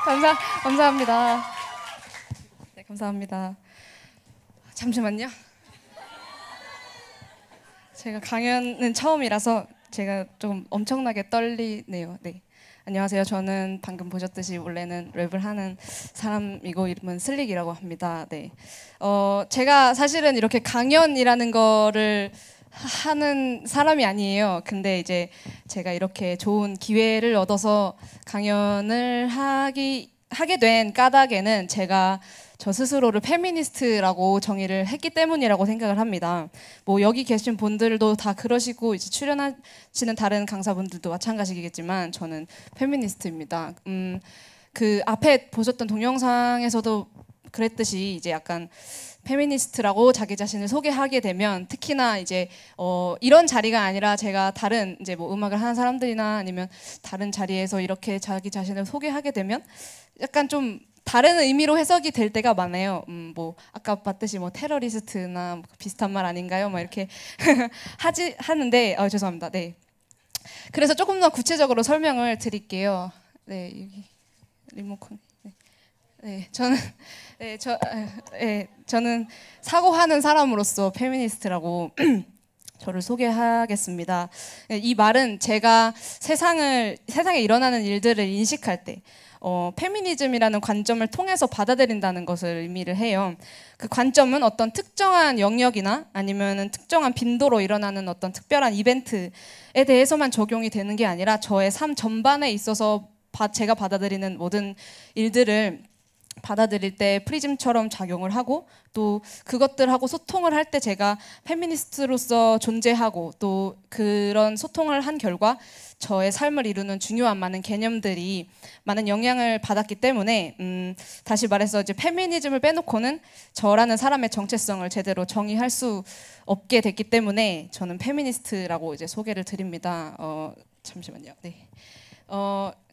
감사합니다. 네, 감사합니다. 잠시만요. 제가 강연은 처음이라서 제가 좀 엄청나게 떨리네요. 네. 안녕하세요. 저는 방금 보셨듯이 원래는 랩을 하는 사람이고 이름은 슬릭이라고 합니다. 네. 제가 사실은 이렇게 강연이라는 거를 하는 사람이 아니에요. 근데 이제 제가 이렇게 좋은 기회를 얻어서 강연을 하게 된 까닭에는 제가 저 스스로를 페미니스트라고 정의를 했기 때문이라고 생각을 합니다. 뭐 여기 계신 분들도 다 그러시고 이제 출연하시는 다른 강사분들도 마찬가지겠지만 저는 페미니스트입니다. 그 앞에 보셨던 동영상에서도 그랬듯이 이제 약간 페미니스트라고 자기 자신을 소개하게 되면 특히나 이제 이런 자리가 아니라 제가 다른 이제 뭐 음악을 하는 사람들이나 아니면 다른 자리에서 이렇게 자기 자신을 소개하게 되면 약간 좀 다른 의미로 해석이 될 때가 많아요. 뭐 아까 봤듯이 뭐 테러리스트나 뭐 비슷한 말 아닌가요? 막 이렇게 하는데 죄송합니다. 네. 그래서 조금 더 구체적으로 설명을 드릴게요. 네, 여기 리모컨. 네, 저는 사고하는 사람으로서 페미니스트라고 저를 소개하겠습니다. 이 말은 제가 세상에 일어나는 일들을 인식할 때 페미니즘이라는 관점을 통해서 받아들인다는 것을 의미를 해요. 그 관점은 어떤 특정한 영역이나 아니면 특정한 빈도로 일어나는 어떤 특별한 이벤트에 대해서만 적용이 되는 게 아니라 저의 삶 전반에 있어서 제가 받아들이는 모든 일들을 받아들일 때 프리즘처럼 작용을 하고 또 그것들하고 소통을 할 때 제가 페미니스트로서 존재하고 또 그런 소통을 한 결과 저의 삶을 이루는 중요한 많은 개념들이 많은 영향을 받았기 때문에 다시 말해서 이제 페미니즘을 빼놓고는 저라는 사람의 정체성을 제대로 정의할 수 없게 됐기 때문에 저는 페미니스트라고 이제 소개를 드립니다. 잠시만요. 네.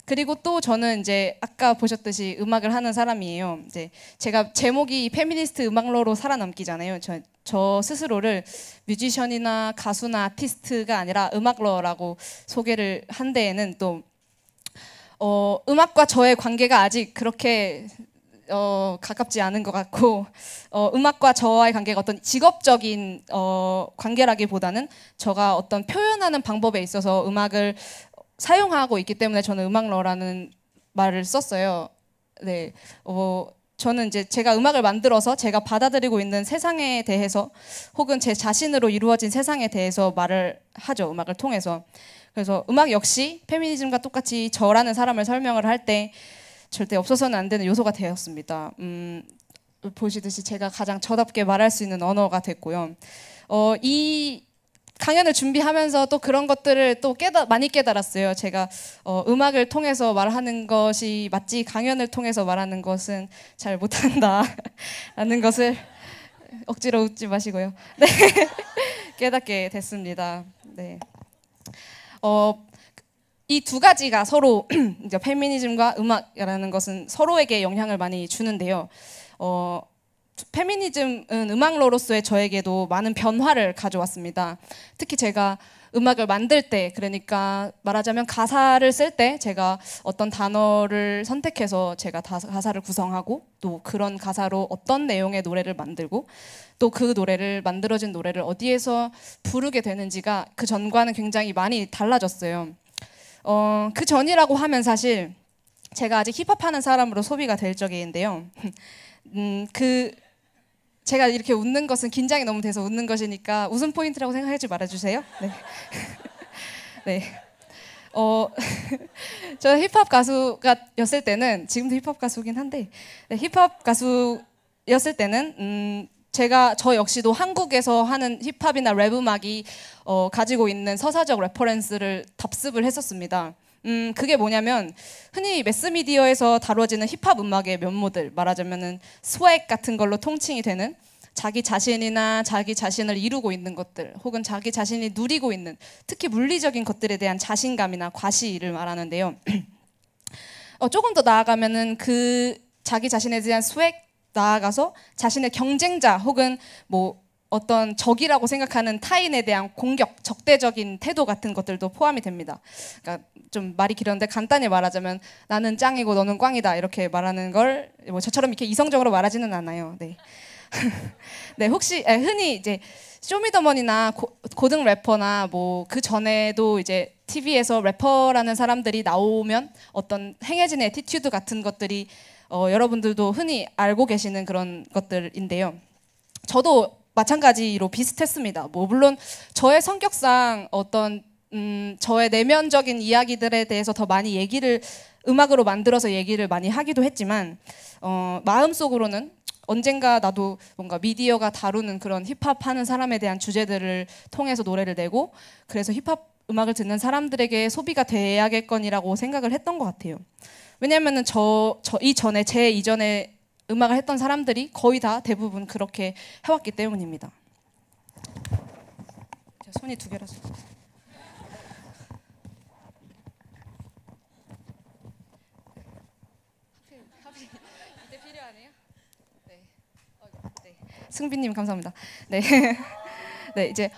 그리고 또 저는 이제 아까 보셨듯이 음악을 하는 사람이에요. 이제 제가 제목이 페미니스트 음악러로 살아남기잖아요. 저 스스로를 뮤지션이나 가수나 아티스트가 아니라 음악러라고 소개를 한 데에는 또 음악과 저의 관계가 아직 그렇게 가깝지 않은 것 같고 음악과 저와의 관계가 어떤 직업적인 관계라기보다는 저가 어떤 표현하는 방법에 있어서 음악을 사용하고 있기 때문에 저는 음악러라는 말을 썼어요. 네, 저는 이제 제가 음악을 만들어서 제가 받아들이고 있는 세상에 대해서 혹은 제 자신으로 이루어진 세상에 대해서 말을 하죠. 음악을 통해서. 그래서 음악 역시 페미니즘과 똑같이 저라는 사람을 설명을 할 때 절대 없어서는 안 되는 요소가 되었습니다. 보시듯이 제가 가장 저답게 말할 수 있는 언어가 됐고요. 이 강연을 준비하면서 또 그런 것들을 또 많이 깨달았어요. 제가 음악을 통해서 말하는 것이 맞지 강연을 통해서 말하는 것은 잘 못한다라는 것을 억지로 웃지 마시고요. 네. 깨닫게 됐습니다. 네. 이 두 가지가 서로 이제 페미니즘과 음악이라는 것은 서로에게 영향을 많이 주는데요. 페미니즘은 음악러로서의 저에게도 많은 변화를 가져왔습니다. 특히 제가 음악을 만들 때, 그러니까 말하자면 가사를 쓸 때 제가 어떤 단어를 선택해서 제가 가사를 구성하고 또 그런 가사로 어떤 내용의 노래를 만들고 또 그 노래를 만들어진 노래를 어디에서 부르게 되는지가 그 전과는 굉장히 많이 달라졌어요. 그 전이라고 하면 사실 제가 아직 힙합하는 사람으로 소비가 될 적인데요. 제가 이렇게 웃는 것은 긴장이 너무 돼서 웃는 것이니까 웃음 포인트라고 생각하지 말아주세요. 네. 네. 저 힙합 가수였을 때는 지금도 힙합 가수긴 한데 네, 힙합 가수였을 때는 저 역시도 한국에서 하는 힙합이나 랩 음악이 가지고 있는 서사적 레퍼런스를 답습을 했었습니다. 그게 뭐냐면 흔히 매스미디어에서 다뤄지는 힙합 음악의 면모들 말하자면은 스웩 같은 걸로 통칭이 되는 자기 자신이나 자기 자신을 이루고 있는 것들 혹은 자기 자신이 누리고 있는 특히 물리적인 것들에 대한 자신감이나 과시를 말하는데요. 조금 더 나아가면은 그 자기 자신에 대한 스웩 나아가서 자신의 경쟁자 혹은 뭐 어떤 적이라고 생각하는 타인에 대한 공격, 적대적인 태도 같은 것들도 포함이 됩니다. 그러니까 좀 말이 길었는데 간단히 말하자면 나는 짱이고 너는 꽝이다 이렇게 말하는 걸 뭐 저처럼 이렇게 이성적으로 말하지는 않아요. 네. 네, 혹시 흔히 이제 쇼미더머니나 고등 래퍼나 뭐 그 전에도 이제 TV에서 래퍼라는 사람들이 나오면 어떤 행해지는 애티튜드 같은 것들이 여러분들도 흔히 알고 계시는 그런 것들인데요. 저도 마찬가지로 비슷했습니다. 뭐 물론 저의 성격상 어떤 저의 내면적인 이야기들에 대해서 더 많이 얘기를 음악으로 만들어서 얘기를 많이 하기도 했지만 마음속으로는 언젠가 나도 뭔가 미디어가 다루는 그런 힙합 하는 사람에 대한 주제들을 통해서 노래를 내고 그래서 힙합 음악을 듣는 사람들에게 소비가 돼야겠거니라고 생각을 했던 것 같아요. 왜냐면은 제 이전에 음악을 했던 사람들이 거의 다 대부분 그렇게 해왔기 때문입니다. 손이 두 개라서. 이때 필요하네요. 네. 네. 승빈님 감사합니다. 네. 네, 이제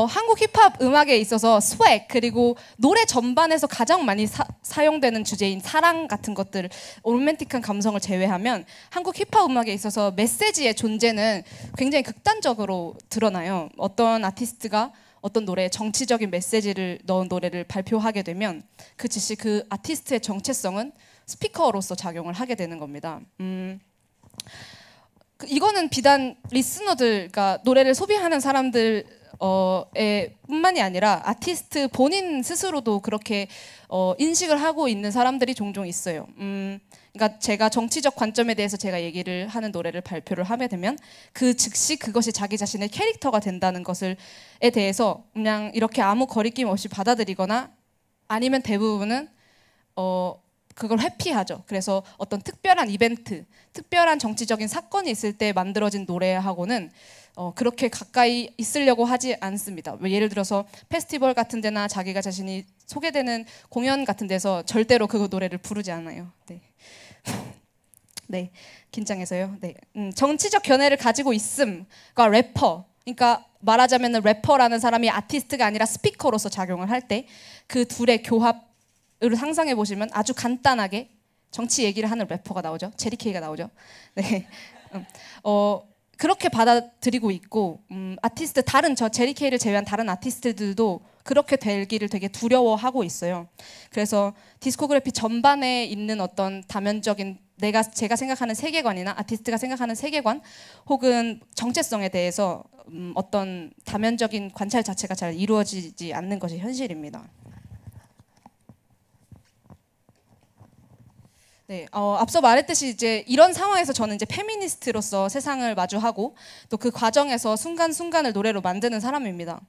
한국 힙합 음악에 있어서 스웩 그리고 노래 전반에서 가장 많이 사용되는 주제인 사랑 같은 것들, 로맨틱한 감성을 제외하면 한국 힙합 음악에 있어서 메시지의 존재는 굉장히 극단적으로 드러나요. 어떤 아티스트가 어떤 노래에 정치적인 메시지를 넣은 노래를 발표하게 되면 그 즉시 그 아티스트의 정체성은 스피커로서 작용을 하게 되는 겁니다. 이거는 비단 리스너들, 그러니까 노래를 소비하는 사람들 뿐만이 아니라 아티스트 본인 스스로도 그렇게 인식을 하고 있는 사람들이 종종 있어요. 그러니까 제가 정치적 관점에 대해서 제가 얘기를 하는 노래를 발표를 하게 되면 그 즉시 그것이 자기 자신의 캐릭터가 된다는 것에 대해서 그냥 이렇게 아무 거리낌 없이 받아들이거나 아니면 대부분은 그걸 회피하죠. 그래서 어떤 특별한 이벤트, 특별한 정치적인 사건이 있을 때 만들어진 노래하고는 그렇게 가까이 있으려고 하지 않습니다. 예를 들어서 페스티벌 같은 데나 자기가 자신이 소개되는 공연 같은 데서 절대로 그 노래를 부르지 않아요. 네. 네, 긴장해서요. 네, 정치적 견해를 가지고 있음과 래퍼, 그러니까 말하자면 래퍼라는 사람이 아티스트가 아니라 스피커로서 작용을 할 때 그 둘의 교합을 상상해 보시면 아주 간단하게 정치 얘기를 하는 래퍼가 나오죠. 제리케이가 나오죠. 네, 그렇게 받아들이고 있고 아티스트 다른 제리케이를 제외한 다른 아티스트들도 그렇게 되기를 되게 두려워하고 있어요. 그래서 디스코그래피 전반에 있는 어떤 다면적인 제가 생각하는 세계관이나 아티스트가 생각하는 세계관 혹은 정체성에 대해서 어떤 다면적인 관찰 자체가 잘 이루어지지 않는 것이 현실입니다. 네, 앞서 말했듯이 이제 이런 상황에서 저는 이제 페미니스트로서 세상을 마주하고 또 그 과정에서 순간순간을 노래로 만드는 사람입니다.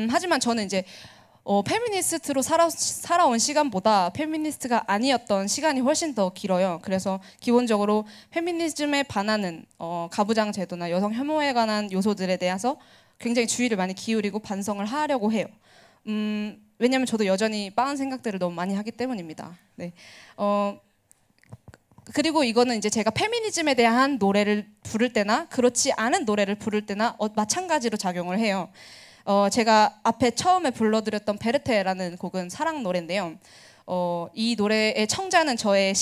하지만 저는 이제 페미니스트로 살아온 시간보다 페미니스트가 아니었던 시간이 훨씬 더 길어요. 그래서 기본적으로 페미니즘에 반하는 가부장 제도나 여성 혐오에 관한 요소들에 대해서 굉장히 주의를 많이 기울이고 반성을 하려고 해요. 왜냐하면 저도 여전히 빠른 생각들을 너무 많이 하기 때문입니다. 네. 그리고 이거는 이제 제가 페미니즘에 대한 노래를 부를 때나 그렇지 않은 노래를 부를 때나 마찬가지로 작용을 해요. 제가 앞에 처음에 불러드렸던 베르테라는 곡은 사랑 노래인데요. 이 노래의 청자는 저의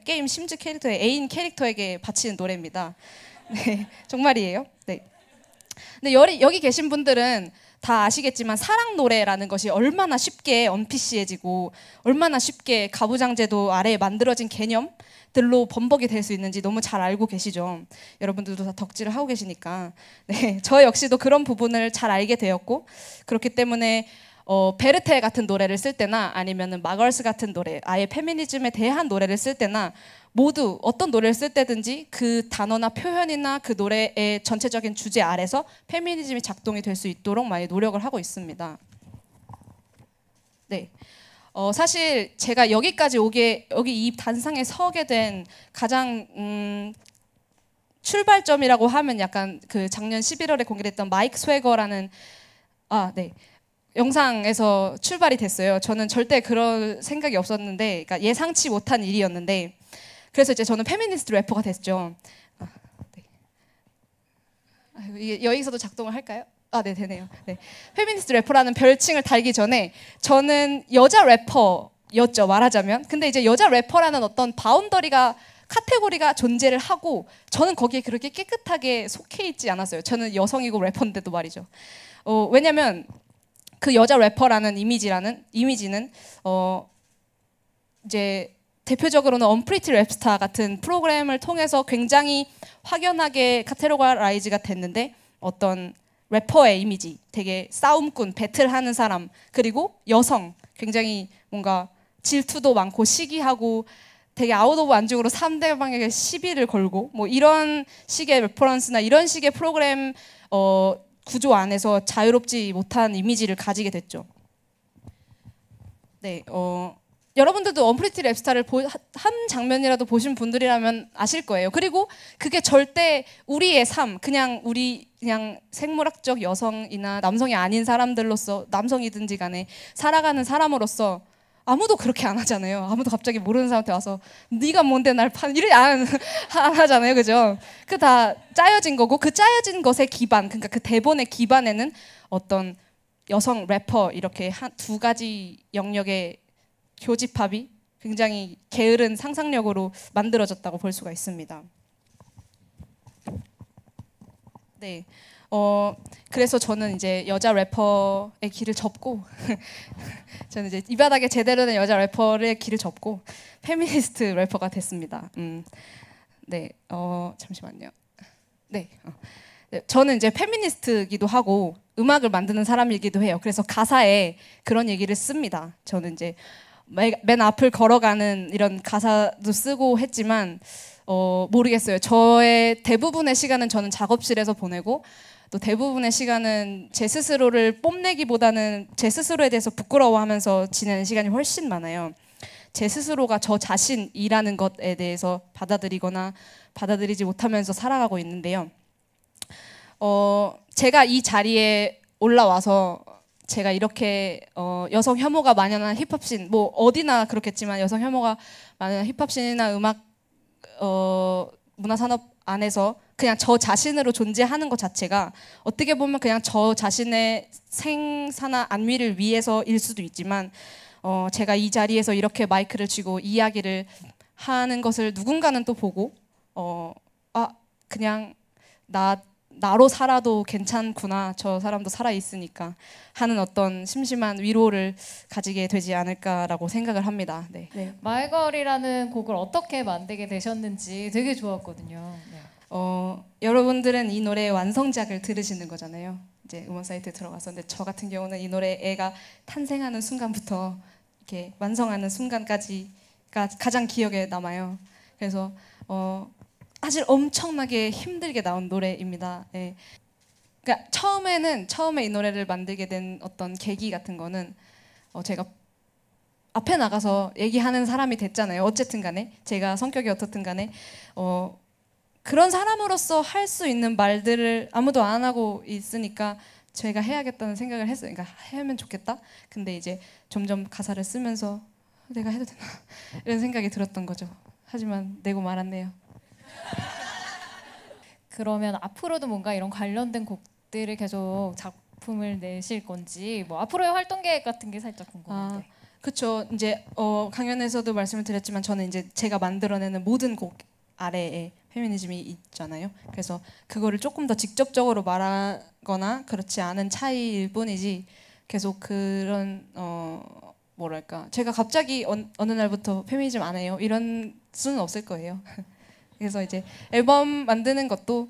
게임 심즈 캐릭터의 애인 캐릭터에게 바치는 노래입니다. 네, 정말이에요. 네. 근데 여기 계신 분들은 다 아시겠지만 사랑 노래라는 것이 얼마나 쉽게 언피시해지고 얼마나 쉽게 가부장제도 아래에 만들어진 개념들로 범벅이 될 수 있는지 너무 잘 알고 계시죠. 여러분들도 다 덕질을 하고 계시니까. 네, 저 역시도 그런 부분을 잘 알게 되었고 그렇기 때문에 베르테 같은 노래를 쓸 때나 아니면은 마걸스 같은 노래, 아예 페미니즘에 대한 노래를 쓸 때나 모두 어떤 노래를 쓸 때든지 그 단어나 표현이나 그 노래의 전체적인 주제 아래서 페미니즘이 작동이 될 수 있도록 많이 노력을 하고 있습니다. 네. 사실 제가 여기까지 여기 이 단상에 서게 된 가장 출발점이라고 하면 약간 그 작년 11월에 공개됐던 마이크 스웨거라는 네. 영상에서 출발이 됐어요. 저는 절대 그럴 생각이 없었는데, 그러니까 예상치 못한 일이었는데, 그래서 이제 저는 페미니스트 래퍼가 됐죠. 네. 이게 여기서도 작동을 할까요? 아, 네, 되네요. 네. 페미니스트 래퍼라는 별칭을 달기 전에 저는 여자 래퍼였죠, 말하자면. 근데 이제 여자 래퍼라는 어떤 바운더리가 카테고리가 존재를 하고 저는 거기에 그렇게 깨끗하게 속해 있지 않았어요. 저는 여성이고 래퍼인데도 말이죠. 왜냐면 그 여자 래퍼라는 이미지는 이제 대표적으로는 언프리티 랩스타 같은 프로그램을 통해서 굉장히 확연하게 카테고라이즈가 됐는데 어떤 래퍼의 이미지, 되게 싸움꾼, 배틀하는 사람, 그리고 여성, 굉장히 뭔가 질투도 많고 시기하고 되게 아웃 오브 안중으로 상대방에게 시비를 걸고 뭐 이런 식의 레퍼런스나 이런 식의 프로그램 구조 안에서 자유롭지 못한 이미지를 가지게 됐죠. 네, 여러분들도 언프리티 랩스타를 한 장면이라도 보신 분들이라면 아실 거예요. 그리고 그게 절대 우리의 삶, 그냥 생물학적 여성이나 남성이 아닌 사람들로서, 남성이든지 간에 살아가는 사람으로서 아무도 그렇게 안 하잖아요. 아무도 갑자기 모르는 사람한테 와서 네가 뭔데 날 이래 안 하잖아요, 그죠? 그 다 짜여진 거고, 그 짜여진 것의 기반, 그러니까 그 대본의 기반에는 어떤 여성 래퍼 이렇게 두 가지 영역의 교집합이 굉장히 게으른 상상력으로 만들어졌다고 볼 수가 있습니다. 네, 그래서 저는 이제 여자 래퍼의 길을 접고 저는 이제 이 바닥에 제대로 된 여자 래퍼의 길을 접고 페미니스트 래퍼가 됐습니다. 네, 잠시만요. 네, 저는 이제 페미니스트이기도 하고 음악을 만드는 사람이기도 해요. 그래서 가사에 그런 얘기를 씁니다. 저는 이제 맨 앞을 걸어가는 이런 가사도 쓰고 했지만 모르겠어요. 저의 대부분의 시간은 저는 작업실에서 보내고 또 대부분의 시간은 제 스스로를 뽐내기보다는 제 스스로에 대해서 부끄러워하면서 지내는 시간이 훨씬 많아요. 제 스스로가 저 자신이라는 것에 대해서 받아들이거나 받아들이지 못하면서 살아가고 있는데요. 제가 이 자리에 올라와서 제가 이렇게 여성 혐오가 만연한 힙합씬, 뭐 어디나 그렇겠지만 여성 혐오가 만연한 힙합씬이나 음악 문화산업 안에서 그냥 저 자신으로 존재하는 것 자체가 어떻게 보면 그냥 저 자신의 생사나 안위를 위해서일 수도 있지만 제가 이 자리에서 이렇게 마이크를 쥐고 이야기를 하는 것을 누군가는 또 보고 그냥 나로 살아도 괜찮구나, 저 사람도 살아있으니까 하는 어떤 심심한 위로를 가지게 되지 않을까라고 생각을 합니다. 네. 네. 말걸이라는 곡을 어떻게 만들게 되셨는지 되게 좋았거든요. 네. 여러분들은 이 노래의 완성작을 들으시는 거잖아요. 이제 음원 사이트에 들어가서. 근데 저 같은 경우는 이 노래가 탄생하는 순간부터 이렇게 완성하는 순간까지가 가장 기억에 남아요. 그래서 사실 엄청나게 힘들게 나온 노래입니다. 예. 그러니까 처음에 이 노래를 만들게 된 어떤 계기 같은 거는 제가 앞에 나가서 얘기하는 사람이 됐잖아요. 어쨌든 간에 제가 성격이 어떻든 간에 그런 사람으로서 할 수 있는 말들을 아무도 안 하고 있으니까 제가 해야겠다는 생각을 했어요. 그러니까 하면 좋겠다. 근데 이제 점점 가사를 쓰면서 내가 해도 되나 이런 생각이 들었던 거죠. 하지만 내고 말았네요. 그러면 앞으로도 뭔가 이런 관련된 곡들을 계속 작품을 내실 건지, 뭐 앞으로의 활동 계획 같은 게 살짝 궁금한데. 그렇죠. 이제 강연에서도 말씀을 드렸지만 저는 이제 제가 만들어내는 모든 곡 아래에 페미니즘이 있잖아요. 그래서 그거를 조금 더 직접적으로 말하거나 그렇지 않은 차이일 뿐이지 계속 그런 뭐랄까, 제가 갑자기 어느 날부터 페미니즘 안 해요 이런 수는 없을 거예요. 그래서 이제 앨범 만드는 것도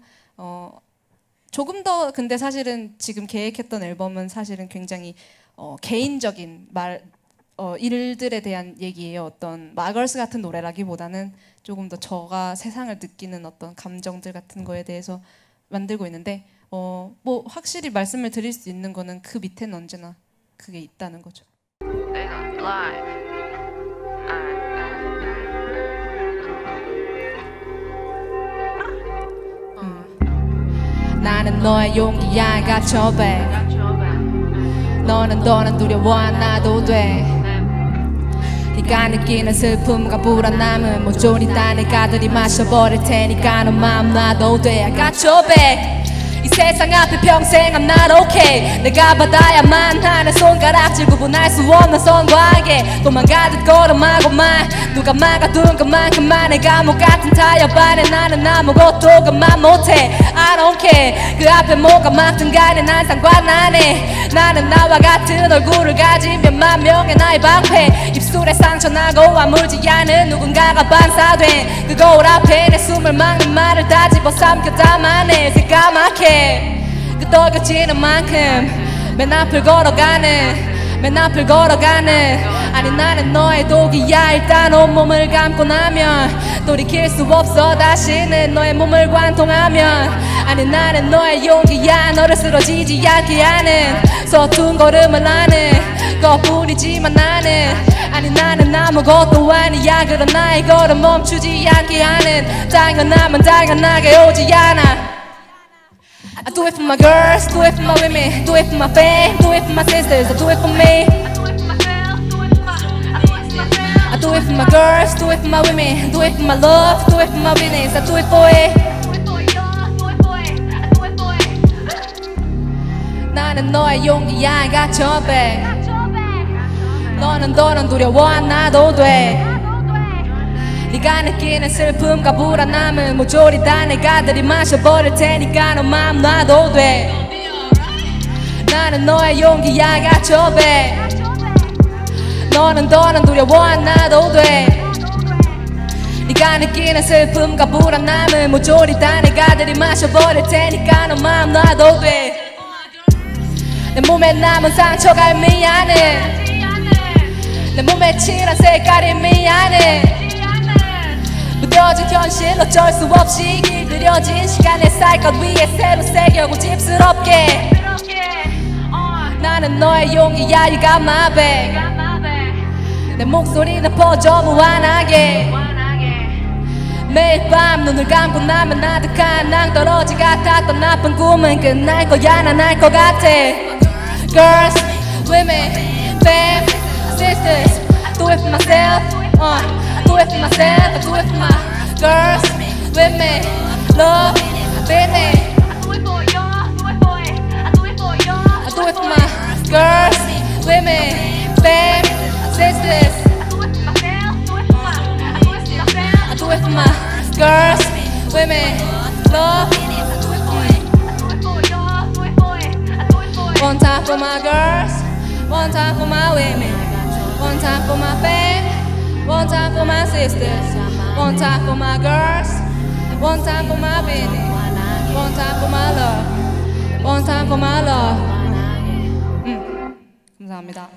조금 더, 근데 사실은 지금 계획했던 앨범은 사실은 굉장히 개인적인 일들에 대한 얘기예요. 어떤 마걸스 같은 노래라기보다는 조금 더 저가 세상을 느끼는 어떤 감정들 같은 거에 대해서 만들고 있는데 뭐 확실히 말씀을 드릴 수 있는 거는 그 밑에는 언제나 그게 있다는 거죠. 나는 너의 용기야 갇혀배 너는 두려워 나도 돼 네가 느끼는 슬픔과 불안함은 모조리 다 내가 들이마셔버릴 테니까 너 마음 놔도 돼 I got your back 이 세상 앞에 평생 I'm not okay. 내가 받아야만 하는 손가락질 구분할 수 없는 선과하게 도망가듯 걸음하고 말 누가 막아둔 것만큼만 내 감옥 같은 타협 안에 나는 아무것도 그만 못해. I don't care. 그 앞에 뭐가 막든 간에 난 상관 안 해. 나는 나와 같은 얼굴을 가진 몇만 명의 나의 방패. 입술에 상처나고 아물지 않은 누군가가 반사된 그 거울 앞에 내 숨을 막는 말을 다 집어삼켜 담아내. 새까맣게 끄덕여지는 만큼 맨 앞을 걸어가는 아니 나는 너의 독이야. 일단 온몸을 감고 나면 돌이킬 수 없어. 다시는 너의 몸을 관통하면 아니 나는 너의 용기야. 너를 쓰러지지 않게 하는 서툰 걸음을 하는 것뿐이지만 나는 아무것도 아니야. 그런 나의 걸음 멈추지 않게 하는 당연함은 당연하게 오지 않아. I do it for my girls, do it for my women, do it for my fam, do it for my sisters, I do it for me. I do it for my girls, do it for my women, do it for my love, do it for my business, I do it for it. 나는 너의 용기야, I got your back. 너는 두려워 나도 돼. 네가 느끼는 슬픔과 불안함은 모조리 다 내가 들이마셔버릴 테니까 너 마음 놔도 돼. 나는 너의 용기야, I got your back. 너는 두려워 나도 돼. 네가 느끼는 슬픔과 불안함은 모조리 다 내가 들이마셔버릴 테니까 너 마음 놔도 돼. 내 몸에 남은 상처가 미안해. 내 몸에 칠한 색깔이 미안해. 무뎌진 현실 어쩔 수 없이 길들여진 시간의 살것 위에 새로 새겨 고집스럽게 나는 너의 용기야. You got my back. 내 목소리는 퍼져 무한하게 매일 밤 눈을 감고 나면 나득한 낭떠러지 같았던 나쁜 꿈은 끝날 거야. 난 알 것 같아. Girls, women, fam, sisters, I do it for myself. I do it for myself. I do it for my girls, women, love, business. I do it for my girls, women, fam, sisters. I do it for my girls, women, love. One time for my girls, one time for my women, one time for my fam, one time for my sisters, one time for my girls, one time for my business, one time for my love, one time for my love. 감사합니다.